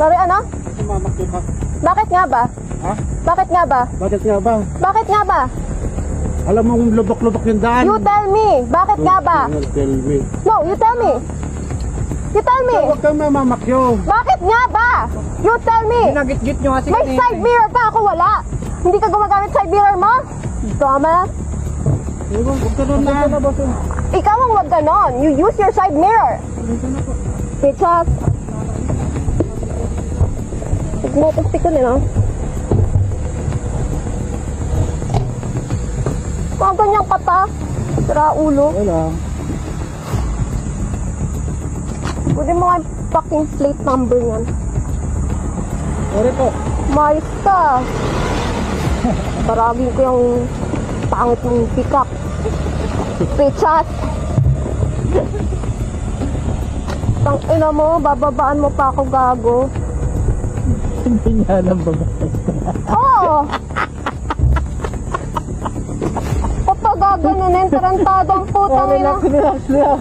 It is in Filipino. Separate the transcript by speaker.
Speaker 1: Sorry, ano?
Speaker 2: Mamakyo ka.
Speaker 1: Bakit nga ba?
Speaker 2: Ha?
Speaker 1: Bakit nga ba?
Speaker 2: Bakit nga ba?
Speaker 1: Bakit nga ba?
Speaker 2: Alam mo kung lubok-lubok yung daan.
Speaker 1: You tell me. Bakit nga ba?
Speaker 2: You tell me.
Speaker 1: No, you tell me. You tell me.
Speaker 2: Huwag kang mamamakyo.
Speaker 1: Bakit nga ba? You tell me.
Speaker 3: Ginagit-git nyo kasi
Speaker 1: May side mirror pa ako, wala. Hindi ka gumagamit side mirror mo? Dumbass.
Speaker 2: Huwag ka doon na.
Speaker 1: Ikaw ang wag ganon. You use your side mirror. Bitches. Huwag mo pagtik ko nila. Mga ganyan ka pa. Sira ulo.
Speaker 2: Wala.
Speaker 1: Pwede mo nga yung fucking plate number niyan.
Speaker 2: Sorry po.
Speaker 1: Mais ka. Paragin ko yung pangit ng pick-up. Bitches. Tang ina mo, bababaan mo pa ako, gago.
Speaker 2: Hindi nga alam babae.
Speaker 1: Oo! Kapag gaganunin, tarantado ang putang ina.
Speaker 2: Relax lang.